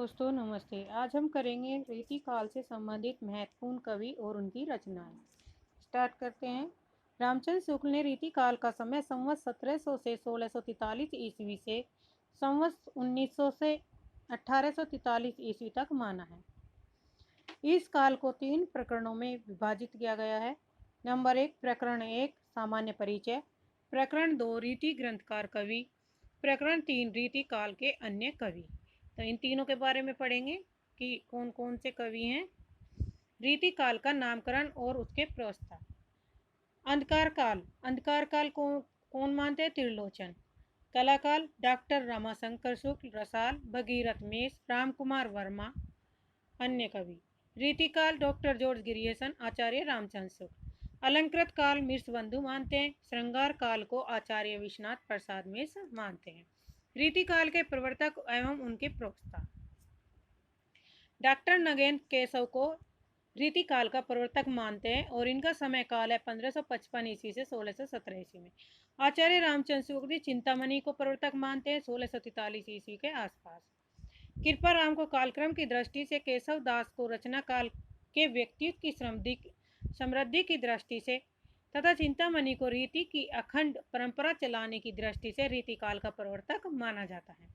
दोस्तों नमस्ते। आज हम करेंगे रीति काल से संबंधित महत्वपूर्ण कवि और उनकी रचनाएं। स्टार्ट करते हैं। रामचंद्र शुक्ल ने रीति काल का समय संवत 1700 से 1643 ईस्वी से संवत 1900 से 1843 ईस्वी तक माना है। इस काल को 3 प्रकरणों में विभाजित किया गया है। नंबर 1 प्रकरण 1 सामान्य परिचय, प्रकरण 2 रीति ग्रंथकार कवि, प्रकरण 3 रीति काल के अन्य कवि। तो इन तीनों के बारे में पढ़ेंगे कि कौन कौन से कवि हैं। रीति काल का नामकरण और उसके प्रस्ताव। अंधकार काल को कौन मानते हैं? त्रिलोचन। कलाकाल डॉक्टर रमाशंकर शुक्ल, रसाल, भगीरथ मेस, राम कुमार वर्मा। अन्य कवि रीतिकाल डॉक्टर जॉर्ज ग्रियर्सन, आचार्य रामचंद्र शुक्ल। अलंकृत काल मिर्स बंधु मानते हैं। श्रृंगार काल को आचार्य विश्वनाथ प्रसाद मिस मानते हैं। रीतिकाल के प्रवर्तक एवं उनके प्रवक्ता। डॉक्टर नगेंद्र केशव को रीतिकाल का प्रवर्तक मानते हैं और इनका समय काल है 1555 ईस्वी से 1617 ईस्वी में। आचार्य रामचंद्र शुक्ल चिंतामणि को प्रवर्तक मानते हैं 1643 ईस्वी के आसपास। कृपाराम को कालक्रम की दृष्टि से, केशव दास को रचना काल के व्यक्तित्व की समृद्धि की दृष्टि से तथा चिंतामणि को रीति की अखंड परंपरा चलाने की दृष्टि से रीतिकाल का प्रवर्तक माना जाता है।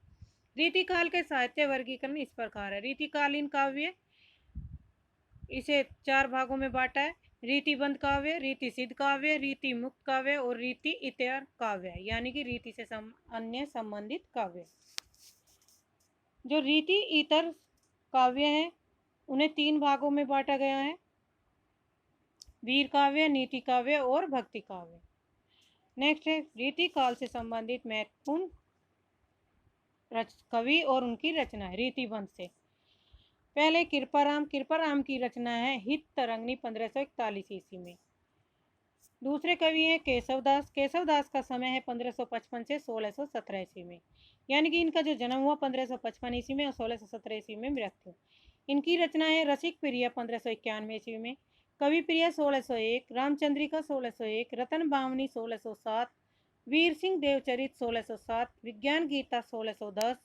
रीतिकाल के साहित्य वर्गीकरण इस प्रकार है। रीतिकालीन काव्य, इसे 4 भागों में बांटा है। रीतिबद्ध काव्य, रीति सिद्ध काव्य, रीति मुक्त काव्य और रीति इतर काव्य, यानी कि रीति से अन्य संबंधित काव्य। जो रीति इतर काव्य हैं उन्हें 3 भागों में बांटा गया है: वीर काव्य, नीति काव्य और भक्ति काव्य। नेक्स्ट है रीति काल से संबंधित महत्वपूर्ण कवि और उनकी रचना है। रीतिबंध से पहले कृपाराम की रचना है हित तरंगिणी 1541 ईस्वी में। दूसरे कवि हैं केशव दास का समय है 1555 से 1617 ईस्वी में, यानी कि इनका जो जन्म हुआ 1555 ईस्वी में और 1617 ईस्वी में मृत्यु। इनकी रचना है रसिक प्रिया 1591 ईस्वी में, कवि प्रिया 1601, रामचंद्रिका 1601, रतन बावनी 1607, वीर सिंह देवचरित 1607, विज्ञान गीता 1610,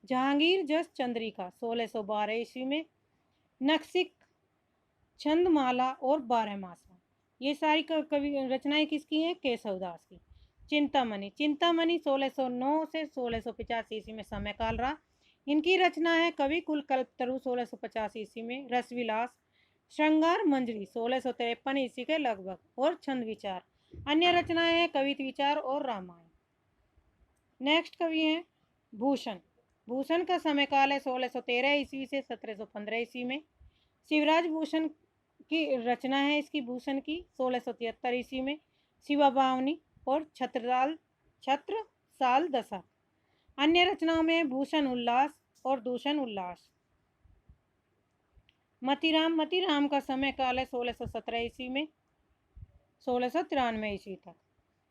जहांगीर जस चंद्रिका 1612 ईस्वी में, नक्सिक, छंदमाला और 12 मासा। ये सारी कवि रचनाएं किसकी हैं? केशव दास की। चिंतामणि 1609 से 1685 ईस्वी में समय काल रहा। इनकी रचना है कवि कुल कल्पतरु 1685 ईस्वी में, रसविलास, श्रृंगार मंजरी 1653 ईस्वी के लगभग और छंद विचार। अन्य रचनाएं हैं कवित विचार और रामायण। नेक्स्ट कवि हैं भूषण का समय काल है 1613 ईस्वी से 1715 ईस्वी में। शिवराज भूषण की रचना है इसकी भूषण की 1673 ईस्वी में, शिवा बावनी और छत्रसाल दशा। अन्य रचनाओं में भूषण उल्लास और दूषण उल्लास। मतीराम का समय काल है 1617 ईस्वी में 1693 ईस्वी तक।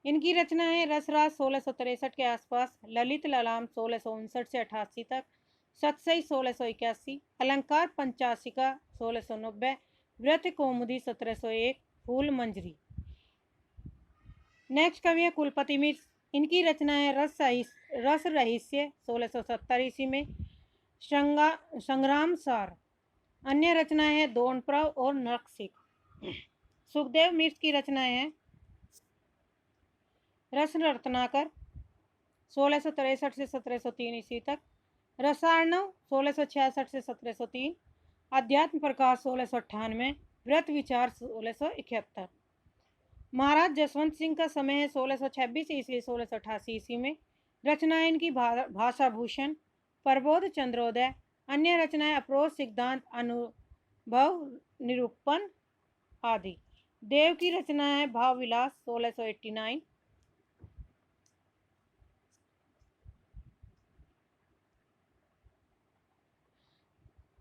इनकी रचना है रसराज 1663 के आसपास, ललित ललाम 1659 से 88 तक, सतसई 1681, अलंकार पंचाशिका 1690, व्रत कौमुदी 1701, फूल मंजरी। नेक्स्ट कवि है कुलपति मिर्स। इनकी रचना है रस रहस्य 1670 ईस्वी में, संग्राम सार। अन्य रचनाएं हैं दोनप्रव और नरसिक। सुखदेव मिर्स की रचनाएं हैं रस रत्नाकर 1663 से 1703 ईस्वी तक, रसार्णव 1666 से 1703, अध्यात्म प्रकाश 1698, व्रत विचार 1671। महाराज जसवंत सिंह का समय है 1626 ईस्वी 1688 ईस्वी में। रचनाएं इनकी भाषा भूषण, प्रबोध चंद्रोदय। अन्य रचनाएं अप्रोच सिद्धांत, अनुभव निरूपण आदि। देव की रचना है भाव विलास 1689।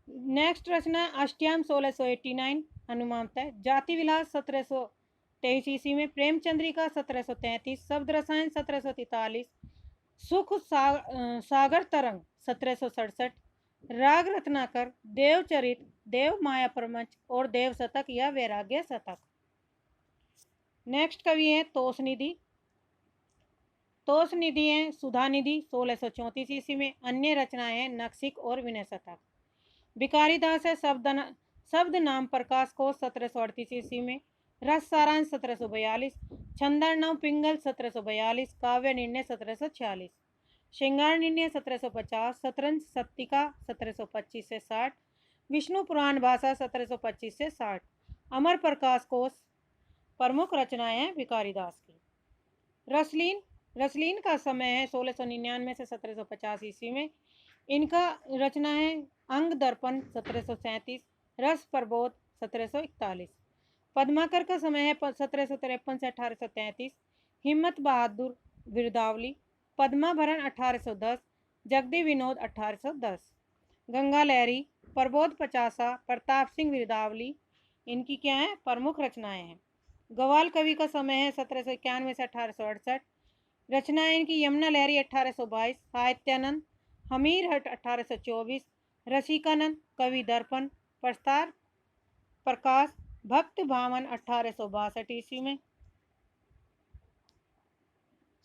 नेक्स्ट रचना अष्टयाम 1689 अनुमानतः, जाति विलास 1723 ईस्वी में, प्रेमचंद्रिका 1733, शब्द रसायन 1743, सुख सागर तरंग 1767, राग रत्नाकर, देवचरित, देव माया प्रमंच और देव शतक या वैराग्य शतक। नेक्स्ट कवि है तोषनिधि। तोष निधि है सुधा निधि 1634 ईस्वी में। अन्य रचनाएं हैं नक्सिक और विनय शतक। भिखारी दास है शब्द नाम प्रकाश को 1738 ईस्वी में। रस सारांश 1742। छंदार्णव पिंगल 1742। काव्य निर्णय 1746। श्रृंगार निर्णय 1750। शतरंज सत्तिका 1725 से 60। विष्णु पुराण भाषा 1725 से 60। अमर प्रकाश कोश प्रमुख रचनाएं हैं भिखारी दास की। रसलीन का समय है 1699 से 1750 ईस्वी में। इनका रचना है अंग दर्पण 1737। रस प्रबोध 1741। पद्माकर का समय है 1753 से 1833। हिम्मत बहादुर विरदावली। पद्माभरण 1810। जगदी विनोद 1810। गंगा लहरी प्रबोध 50। प्रताप सिंह विरदावली इनकी क्या है प्रमुख रचनाएं हैं। गवाल कवि का समय है 1791 से 1868। रचनाएं इनकी यमुना लहरी 1822। साहित्यानंद हमीर हट 1824। रसिकानंद कवि दर्पण प्रस्तार प्रकाश भक्त भावन 1862 ईस्वी में।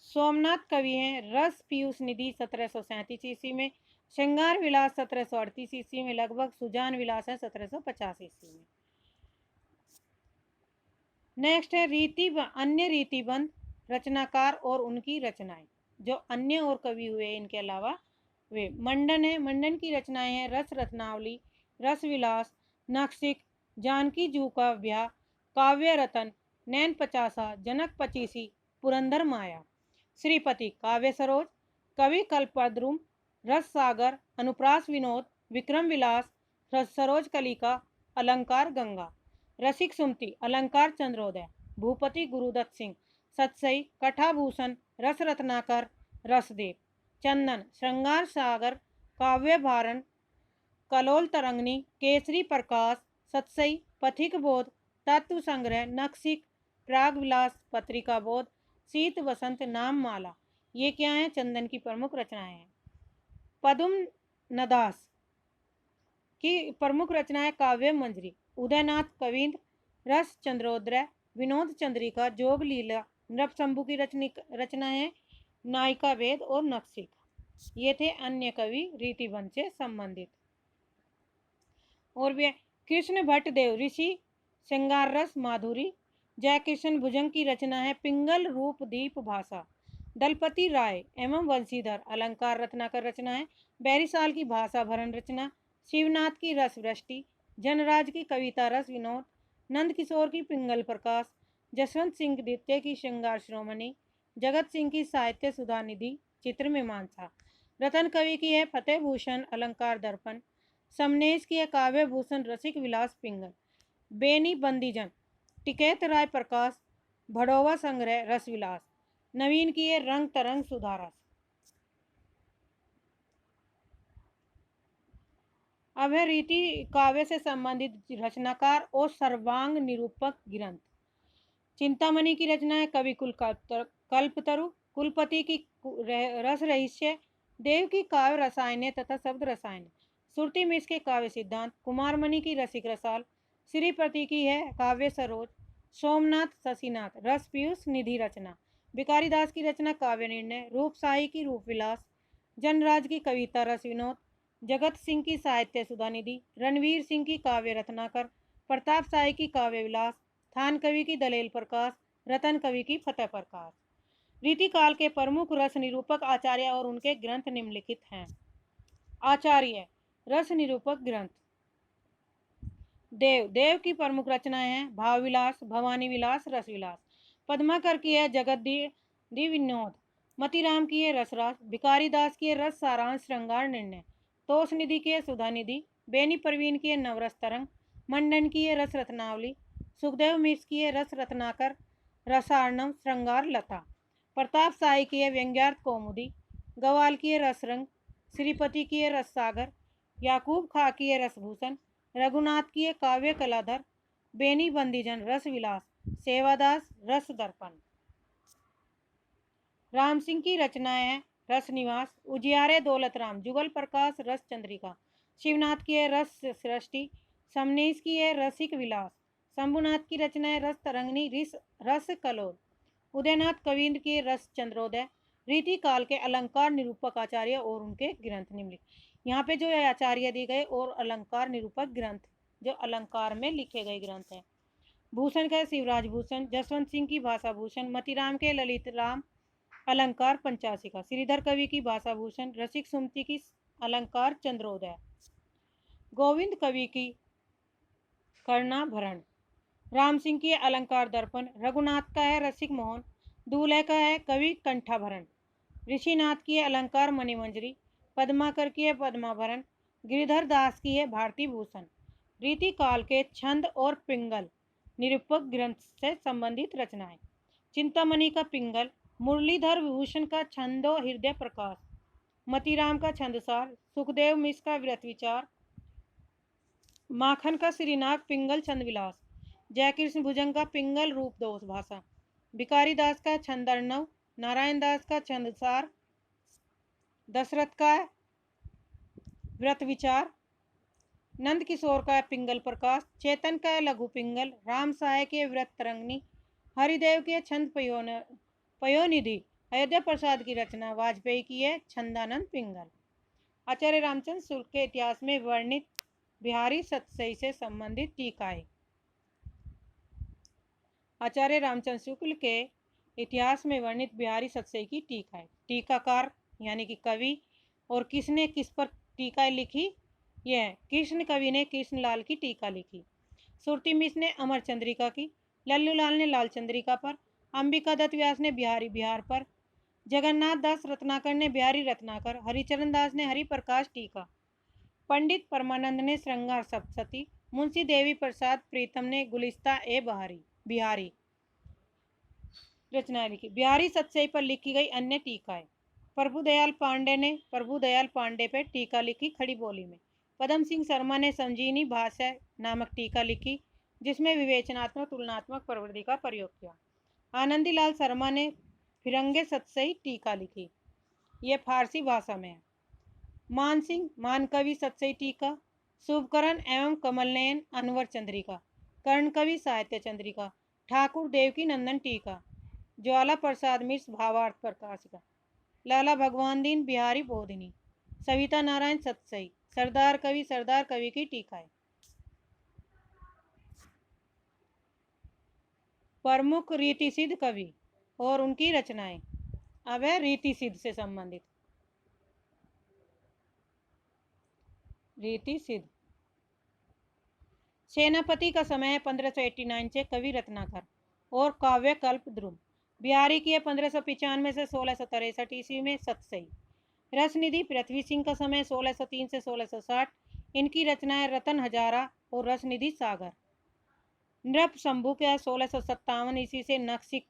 सोमनाथ कवि हैं रस पीयूष निधि 1737 ईस्वी में। श्रृंगार विलास 1738 ईस्वी में। लगभग सुजान विलास है 1750 ईस्वी में। नेक्स्ट है अन्य रीतिबंध रचनाकार और उनकी रचनाएं। जो अन्य और कवि हुए इनके अलावा वे मंडन है। मंडन की रचनाएं हैं रस रत्नावली, रस विलास, नाक्षिक, जानकी जू का ब्याह, काव्य रतन, नैन पचासा, जनक पचीसी, पुरंदर माया। श्रीपति काव्य सरोज, कवि कल्पद्रुम, रस सागर, अनुप्रास विनोद, विक्रम विलास, रस सरोज कलिका, अलंकार गंगा। रसिक सुमति अलंकार चंद्रोदय, भूपति गुरुदत्त सिंह, सतसई, कठाभूषण, रस रत्नाकर, रसदेव। चंदन श्रृंगार सागर, काव्य भारण, कलोल तरंगनी, केसरी प्रकाश, सतसई, पथिक बोध, तत्व संग्रह, नक्सिक, प्राग विलास, पत्रिका बोध, शीत वसंत, नाम माला। ये क्या है चंदन की प्रमुख रचनाएं हैं। पदुम नदास की प्रमुख रचनाएं काव्य मंजरी, उदयनाथ कविंद, रस चंद्रोदय, विनोद चंद्रिका, जोग लीला, नृपशंभु की रचना है नायिका वेद और नक्सिक। ये थे अन्य कवि रीतिबंध से संबंधित। और भी कृष्ण भट्ट देव ऋषि श्रृंगार रस माधुरी। जयकिशन भुजंग की रचना है पिंगल रूप दीप भाषा। दलपति राय एवं वंशीधर अलंकार रत्नाकर रचना है। बैरिसाल की भाषा भरण रचना। शिवनाथ की रस वृष्टि। जनराज की कविता रस विनोद। नंद किशोर की पिंगल प्रकाश। जसवंत सिंह द्वितीय की श्रृंगार श्रोमणी। जगत सिंह की साहित्य सुधा निधि चित्र मीमांसा। रतन कवि की है फतेह भूषण अलंकार दर्पण। समनेश की है काव्य भूषण रसिक विलास पिंगल। बेनी बंदीजन टिकैत राय प्रकाश भड़ोवा संग्रह रस विलास। नवीन की है रंग तरंग सुधारस। अब है रीति काव्य से संबंधित रचनाकार और सर्वांग निरूपक ग्रंथ। चिंतामणि की रचना है कवि कल्पतरु। कुलपति की रस रहस्य। देव की काव्य रसायन तथा शब्द रसायन। सुरती मिश्र के काव्य सिद्धांत। कुमारमणि की रसिक रसाल। श्रीपति की है काव्य सरोज। सोमनाथ शशिनाथ रस पीयूष निधि रचना। भिखारी दास की रचना काव्य निर्णय। रूपशाही की रूप विलास। जनराज की कविता रस विनोद। जगत सिंह की साहित्य सुधा निधि। रणवीर सिंह की काव्य रत्नाकर। प्रताप शाही की काव्य विलास। थान कवि की दलेल प्रकाश। रतन कवि की फतेह प्रकाश। रीतिकाल के प्रमुख रस निरूपक आचार्य और उनके ग्रंथ निम्नलिखित हैं। आचार्य रस निरूपक ग्रंथ। देव की प्रमुख रचनाएं हैं भाव विलास, भवानी विलास, रस विलास। पद्माकर की है जगत दी विनोद। मतीराम की है रसरास। भिखारी दास की है रस सारांश श्रृंगार निर्णय। तोष निधि की है सुधा निधि। बेनी परवीन की है नवरस तरंग। मंडन की है रस रत्नावली। सुखदेव मिश्र की है रस रत्नाकर रसार्णव श्रृंगार लता। प्रताप शाही की है व्यंग्यार्थ कौमुदी। गवाल की है रसरंग। श्रीपति की है रस सागर। याकूब खा की है रसभूषण। रघुनाथ की है काव्य कलाधर। बेनी बंदीजन रस विलास। सेवादास रस दर्पण। राम सिंह की रचनाएं हैं रस निवास। उजियारे दौलत राम जुगल प्रकाश रस चंद्रिका। शिवनाथ की है रस सृष्टि। समनेश की है रसिक विलास। शंभुनाथ की रचना है रस तरंगनी रस कलोल। उदयनाथ कविंद की रस चंद्रोदय। रीति काल के अलंकार निरूपक आचार्य और उनके ग्रंथ निम्नलिखित। यहाँ पे जो आचार्य दिए गए और अलंकार निरूपक ग्रंथ जो अलंकार में लिखे गए ग्रंथ हैं। भूषण का शिवराज भूषण, जसवंत सिंह की भाषा भूषण, मतीराम के ललित राम अलंकार पंचाशिका, श्रीधर कवि की भाषा भूषण, रसिक सुमति की अलंकार चंद्रोदय, गोविंद कवि की कर्णाभरण, राम सिंह की अलंकार दर्पण, रघुनाथ का है रसिक मोहन, दूल्हे का है कवि कंठाभरण, ऋषिनाथ की है अलंकार मणिमंजरी, पद्माकर की है पद्माभरण, गिरिधर दास की है भारती भूषण। रीति काल के छंद और पिंगल निरूपक ग्रंथ से संबंधित रचनाएं। चिंतामणि का पिंगल, मुरलीधर विभूषण का छंदो हृदय प्रकाश, मतीराम का छंदसार, सुखदेव मिश्र का व्रत विचार, माखन का श्रीनाग पिंगल छंद विलास, जयकृष्ण भुजंग का पिंगल रूप दोष भाषा, भिकारी दास का छंदर्णव, नारायण दास का छंदसार, दशरथ का व्रत विचार, नंद किशोर का पिंगल प्रकाश, चेतन का लघु पिंगल, राम सहाय के व्रत तरंगनी, हरिदेव के छंद पयोनिधि, अयोध्या प्रसाद की रचना वाजपेयी की है छंदानंद पिंगल। आचार्य रामचंद्र शुक्ल के इतिहास में वर्णित बिहारी सतसई से संबंधित टीकाएं। आचार्य रामचंद्र शुक्ल के इतिहास में वर्णित बिहारी सतसई की टीकाएं। टीकाकार यानी कि कवि, और किसने किस पर टीकाएं लिखी? यह कृष्ण कवि ने कृष्णलाल की टीका लिखी, सुरती मिश्र ने अमर चंद्रिका की, लल्लू लाल ने लाल चंद्रिका पर, अंबिका दत्त व्यास ने बिहारी बिहार पर, जगन्नाथ दास रत्नाकर ने बिहारी रत्नाकर, हरिचरण दास ने हरिप्रकाश टीका, पंडित परमानंद ने श्रृंगार सप्तशती, मुंशी देवी प्रसाद प्रीतम ने गुलिस्ता ए बिहारी रचनाएं लिखी। बिहारी सतसई पर लिखी गई अन्य टीकाएं। प्रभुदयाल पांडे ने प्रभुदयाल पांडे पर टीका लिखी खड़ी बोली में। पदम सिंह शर्मा ने संजीवनी भाषा नामक टीका लिखी जिसमें विवेचनात्मक तुलनात्मक प्रवृत्ति का प्रयोग किया। आनंदी लाल शर्मा ने फिरंगे सतसई टीका लिखी, यह फारसी भाषा में है। मान सिंह मानकवि सतसई टीका, शुभकरण एवं कमलनयन अनवर चंद्रिका, कर्ण कवि साहित्य चंद्रिका, ठाकुर देवकी नंदन टीका, ज्वाला प्रसाद मिश्र भावार्थ प्रकाशिका, लाला भगवान दीन बिहारी बोधिनी, सविता नारायण सतसई, सरदार कवि की टीकाएं। प्रमुख रीति सिद्ध कवि और उनकी रचनाएं। अब है रीति सिद्ध से संबंधित। रीति सिद्ध सेनापति का समय है 1589 से कवि रत्नाकर और काव्य कल्प ध्रुव। बिहारी की है 1595 से 1663 ईस्वी में सतसई। रसनिधि पृथ्वी सिंह का समय 1603 से 1660। इनकी रचनाएं रतन हजारा और रसनिधि सागर। नृप शंभू के 1657 ईस्वी से नक्सिक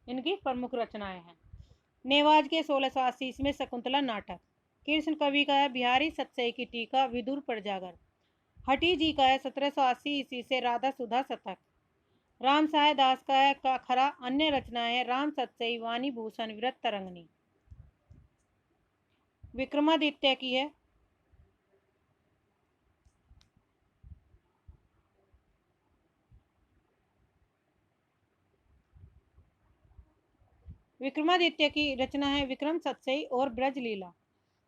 इनकी प्रमुख रचनाएं हैं। नेवाज के 1680 ईस्वी में शकुंतला नाटक। कृष्ण कवि का है बिहारी सतसई की टीका विदुर पर जागर। हटी जी का है 1780 ईस्वी से राधा सुधा शतक। राम सहाय दास का है काखरा। अन्य रचनाएं है राम सतसई वाणी भूषण व्रत तरंगनी। विक्रमादित्य की है विक्रमादित्य की रचना है विक्रम सतसई और ब्रजलीला।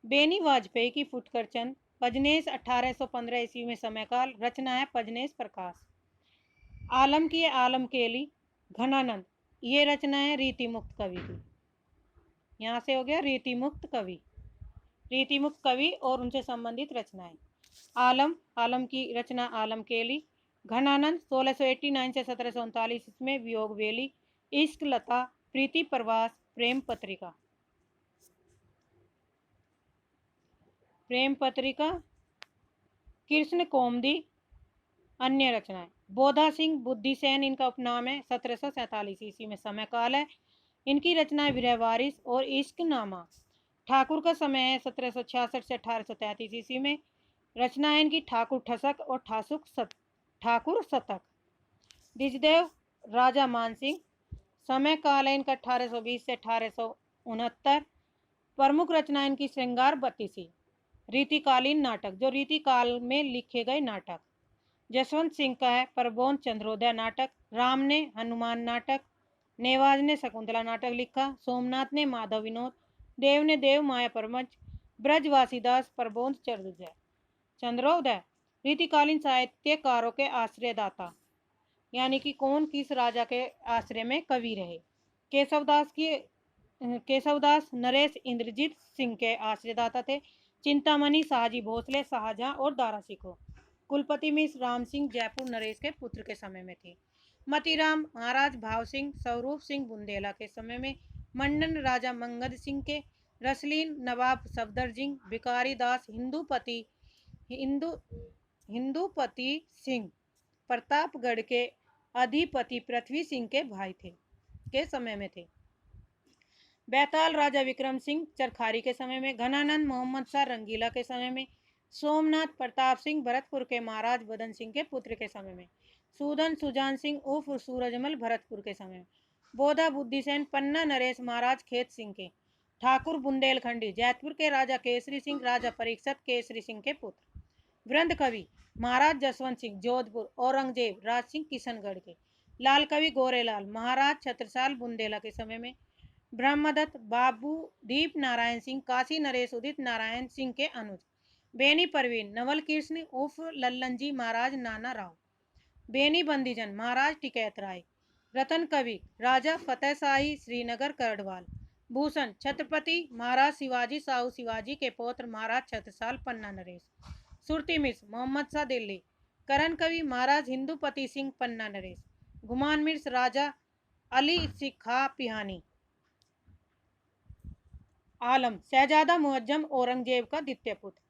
बेनी वाजपेयी की फुटकर चंद। पजनेश 1815 ईस्वी में समयकाल। रचना है पजनेश प्रकाश। आलम की है आलम केली घनानंद। ये रचना है रीति मुक्त कवि की। यहाँ से हो गया रीति मुक्त कवि। रीति मुक्त कवि और उनसे संबंधित रचनाएं। आलम की रचना आलम केली। घनानंद 1689 से 1739 में वियोग वेली। इश्क लता प्रीति प्रवास प्रेम पत्रिका। कृष्ण कौमुदी। अन्य रचनाएं बोधा सिंह बुद्धिसेन इनका उपनाम है। 1747 ईस्वी में समय काल है। इनकी रचनाएं विरहवारिस और इश्क नामा। ठाकुर का समय है 1766 से 1833 ईस्वी में। रचना है इनकी ठाकुर ठसक और ठाकुर शतक। द्विजदेव राजा मानसिंह। समय काल है इनका 1820 से 1869। प्रमुख रचना इनकी श्रृंगार बत्तीसी। रीतिकालीन नाटक जो रीति काल में लिखे गए नाटक। जसवंत सिंह का है परबोन चंद्रोदय नाटक। राम ने हनुमान नाटक। नेवाज ने शकुंतला नाटक लिखा। सोमनाथ ने माधव विनोद, देव ने देव माया परमच, ब्रजवासीदास प्रबोध चतुर्दय। चंद्रोदय रीतिकालीन साहित्यकारों के आश्रयदाता, यानी कि कौन किस राजा के आश्रय में कवि रहे। केशवदास नरेश इंद्रजीत सिंह के आश्रयदाता थे। चिंतामणि शाहजी भोसले शाहजहां और दारा सिकोह। कुलपति मिश्र राम सिंह जयपुर नरेश के पुत्र के समय में थे। मतीराम महाराज भाव सिंह स्वरूप सिंह बुंदेला के समय में, मंडन राजा मंगद सिंह के, रसलीन नवाब सफदर सिंह, भिकारी दास हिंदूपति सिंह प्रतापगढ़ के अधिपति पृथ्वी सिंह के भाई थे के समय में थे। बैताल राजा विक्रम सिंह चरखारी के समय में, घनानंद मोहम्मद शाह रंगीला के समय में, सोमनाथ प्रताप सिंह भरतपुर के महाराज बदन सिंह के पुत्र के समय में, सूदन सुजान सिंह उर्फ सूरजमल भरतपुर के समय में, बोधा बुद्धिसेन पन्ना नरेश महाराज खेत सिंह के, ठाकुर बुंदेलखंडी जैतपुर के राजा केसरी सिंह राजा परीक्षत केसरी सिंह के पुत्र। वृंद कवि महाराज जसवंत सिंह जोधपुर, औरंगजेब राज सिंह किशनगढ़ के, लाल कवि गोरेलाल महाराज छत्रसाल बुंदेला के समय में, ब्रह्मदत्त बाबू दीप नारायण सिंह काशी नरेश उदित नारायण सिंह के अनुज, बेनी परवीन नवल कृष्ण उर्फ लल्लन जी महाराज नाना राव, बेनी बंदीजन महाराज टिकैत राय, रतन कवि राजा फतेह शाही श्रीनगर करडवाल, भूषण छत्रपति महाराज शिवाजी साहू शिवाजी के पौत्र महाराज छत्रसाल पन्ना नरेश, सुरती मिश्र मोहम्मद शाह दिल्ली, करण कवि महाराज हिंदूपति सिंह पन्ना नरेश, गुमान मिर्स राजा अली सिखा पिहानी, आलम शहजादा मुअज्जम औरंगजेब का द्वितीय पुत्र,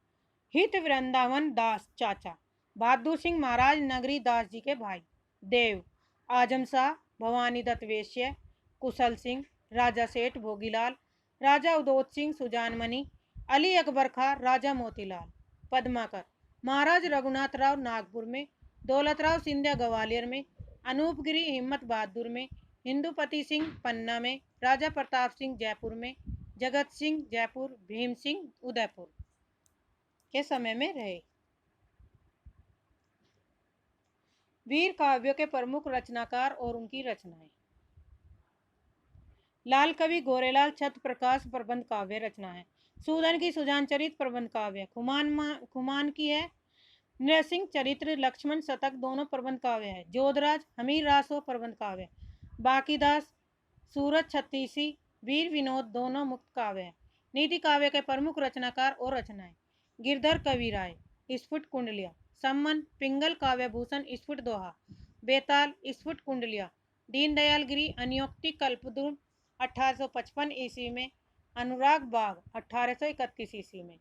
हित वृंदावन दास चाचा, बहादुर सिंह महाराज नगरी दास जी के भाई, देव आजम शाह भवानी दत्त वेश्य, कुशल सिंह राजा सेठ भोगीलाल, राजा उदोत सिंह सुजानमणि, अली अकबर खां राजा मोतीलाल, पद्माकर महाराज रघुनाथ राव नागपुर में, दौलत राव सिंधिया ग्वालियर में, अनूपगिरी हिम्मत बहादुर में, हिंदूपति सिंह पन्ना में, राजा प्रताप सिंह जयपुर में, जगत सिंह जयपुर, भीम सिंह उदयपुर के समय में रहे। वीर काव्यों के प्रमुख रचनाकार और उनकी रचनाएं। लाल कवि गोरेलाल छत्र प्रकाश प्रबंध काव्य रचना है। सूदन की सुजान चरित प्रबंध काव्य, खुमान की है नृसिंह चरित्र, लक्ष्मण शतक दोनों प्रबंध काव्य है। जोधराज हमीर रासो प्रबंध काव्य, बाकीदास सूरज छत्तीसी, वीर विनोद दोनों मुक्त काव्य है। नीति काव्य के प्रमुख रचनाकार और रचनाएं। गिरधर कवि राय स्फुट कुंडलिया, सम्मन पिंगल काव्य भूषण स्फुट दोहा, बेताल स्फुट कुंडलिया, दीनदयाल गिरी अनियोक्ति कल्पद्रुम 1855 ईस्वी में, अनुराग बाग 1831 ईस्वी में,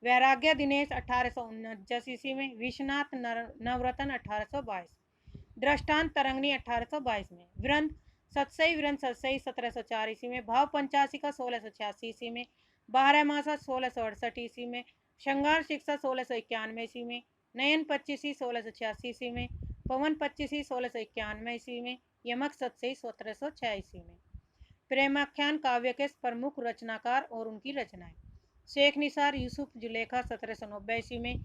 वैराग्य दिनेश 1849 ईस्वी में, विश्वनाथ नवरत्न 1822, दृष्टांत तरंगनी 1822 में, वृंद सतसई 1704 ईस्वी में, भाव पंचाशिका 1686 ईस्वी में, 12 मासा 1668 ईस्वी में, श्रृंगार शिक्षा 1691 ईस्वी में, नयन 25 1686 ईस्वी में, पवन 25 1691 ईस्वी में, यमक सतसई 1706 ईस्वी में। प्रेमाख्यान काव्य के प्रमुख रचनाकार और उनकी रचनाएं। शेख निसार यूसुफ जुलेखा 1790 ईस्वी में,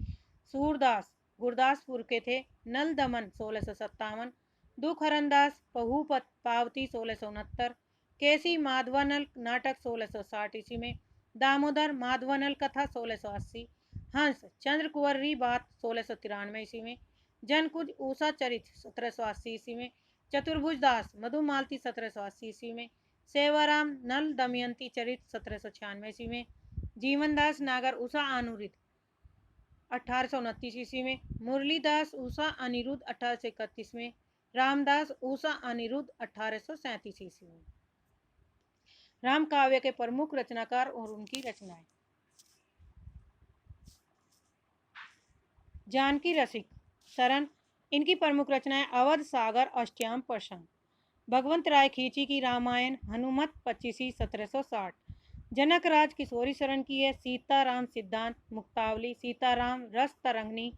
सूरदास गुरदासपुर के थे, नल दमन 1657, दुख हरनदास पहुपत पावती 1669, केसी माधवानल नाटक 1660 ईस्वी में, दामोदर माधवानल कथा 1680, हंस चंद्र कुंवरी बात 1693 ईस्वी में, जनकुज ऊषा चरित 1780 ईस्वी में, चतुर्भुज दास मधुमालती 1780 ईस्वी में, सेवाराम नल दमयंती चरित 1796 ईस्वी में, जीवनदास नागर उषा अनुरित 1829 ईस्वी में, मुरलीदास उषा अनिरुद्ध 1831 में, रामदास उषा अनिरुद्ध 1837 ईस्वी में। राम काव्य के प्रमुख रचनाकार और उनकी रचनाएं। जानकी रसिक शरण, इनकी प्रमुख रचनाएं अवध सागर अष्टयाम प्रसंग, भगवंत राय खींची की रामायण, हनुमत 25 1760, जनक राज किशोरी शरण की है सीताराम सिद्धांत, मुक्तावली, सीताराम रस तरंगनी,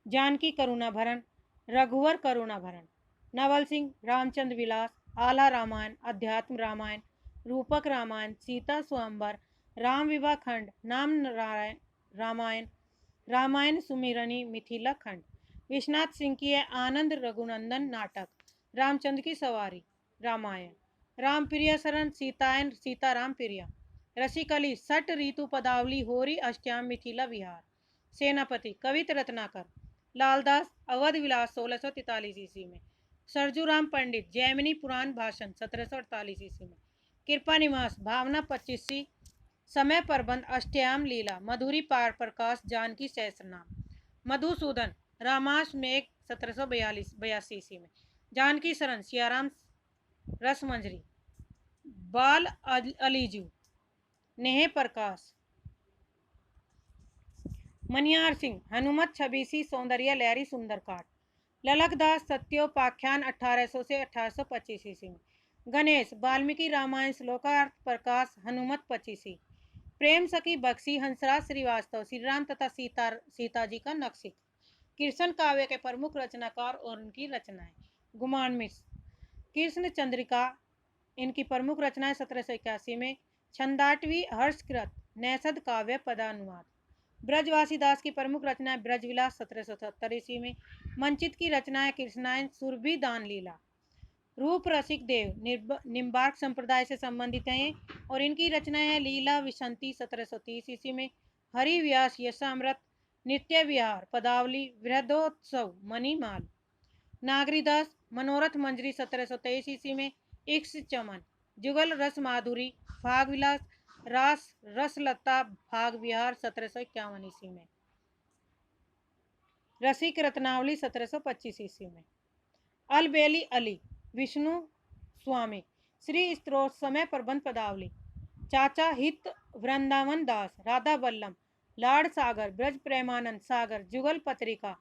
जानकी करुणा भरण, रघुवर करुणा भरण, नवल सिंह रामचंद्र विलास, आला रामायण, अध्यात्म रामायण, रूपक रामायण, सीता स्वयंवर, राम विवाह खंड, नाम नारायण रामायण, रामायण सुमिरनी मिथिला खंड, विश्वनाथ सिंह की है आनंद रघुनंदन नाटक, रामचंद्र की सवारी रामायण, राम प्रिय शरण सीतायन सीताराम प्रिय। रसिकली सट ऋतु पदावली होरी अष्टयाम मिथिला विहार। सेनापति कवित रत्नाकर। लालदास अवध विलास 1643 ईस्वी में। सरजूराम पंडित जैमिनी पुराण भाषण 1748 ईस्वी में। कृपा निवास भावना 25सी। समय प्रबंध अष्टयाम लीला मधुरी पार प्रकाश जानकी सहस्रनाम। मधुसूदन रामाश मेघ 1742 ईस्वी में। जानकी शरण सियाराम रसमंजरी। बाल अलीजू नेह प्रकाश। मनियार सिंह हनुमत छबीसी सौंदर्य लहरी सुंदरकांड। ललकदास सत्योपाख्यान 1800 से 1825 ईस्वी में। गणेश वाल्मीकि रामायण श्लोकार्थ प्रकाश हनुमत 25। प्रेम सखी बख्शी हंसराज श्रीवास्तव श्री राम तथा सीता जी का नक्शिक। कृष्ण काव्य के प्रमुख रचनाकार और उनकी रचनाएं। गुमान मिश्र। कृष्ण चंद्रिका इनकी प्रमुख रचनाएं 1781 में। छंदाटवी हर्षकृत नैषद काव्य पदानुवाद। ब्रजवासी दास की प्रमुख रचनाएं ब्रजविलास 1770 ईस्वी में। मंचित की रचनाएं कृष्णायन सुरभि दान लीला। रूप रसिक देव निम्बार्क संप्रदाय से संबंधित हैं और इनकी रचनाएं हैं लीला विशंति 1730 ईस्वी में। हरि व्यास यशामृत नित्य विहार पदावली वृद्धोत्सव मणिमाल। नागरीदास मनोरथ मंजरी 1723 ईस्वी में। इक्ष चमन जुगल रस माधुरी फाग विलास रास रसलता भाग विहार 1751 ईस्वी में। रसिक रत्नावली 1725 ईस्वी में। अलबेली अली विष्णु स्वामी श्री स्त्रोत समय प्रबंध पदावली। चाचा हित वृंदावन दास राधा बल्लम लाड सागर ब्रज प्रेमानंद सागर जुगल पत्रिका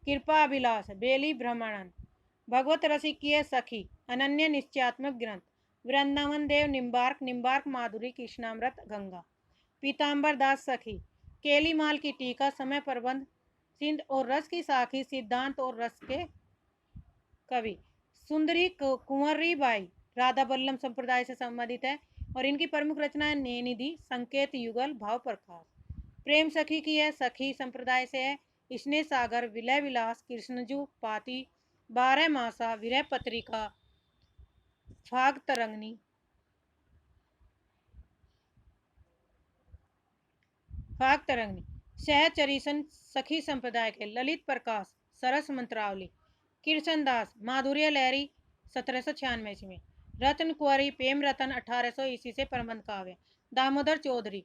कृपा अभिलाष बेली भ्रमणन। भगवत रसिकीय सखी अनन्य निश्चयात्मक ग्रंथ वृंदावन देव निम्बार्क माधुरी कृष्णामृत गंगा। पीताम्बर दास सखी केलीमाल की टीका समय प्रबंध सिंध और रस की साखी सिद्धांत और रस के कवि। सुंदरी कुंवरी बाई राधा बल्लम संप्रदाय से संबंधित है और इनकी प्रमुख रचनाएं नेनिधि संकेत युगल भाव प्रकाश। प्रेम सखी की है सखी संप्रदाय से है। स्नेह सागर विलय विलास कृष्णजू पाती 12 मासा विरह पत्रिका फाग तरंगनी। सहचरीसन सखी संप्रदाय के ललित प्रकाश सरस मंत्रावली। कृष्णदास माधुर्य लहरी 1796 ईस्वी में। रत्न कुंवरी प्रेम रतन 1800 ईस्वी से प्रबंध काव्य। दामोदर चौधरी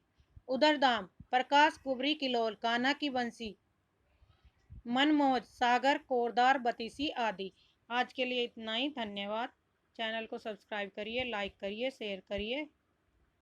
उदरदाम प्रकाश कुबरी किलोल कान्हा की बंसी मनमोज सागर कोरदार बतीसी आदि। आज के लिए इतना ही। धन्यवाद। चैनल को सब्सक्राइब करिए, लाइक करिए, शेयर करिए।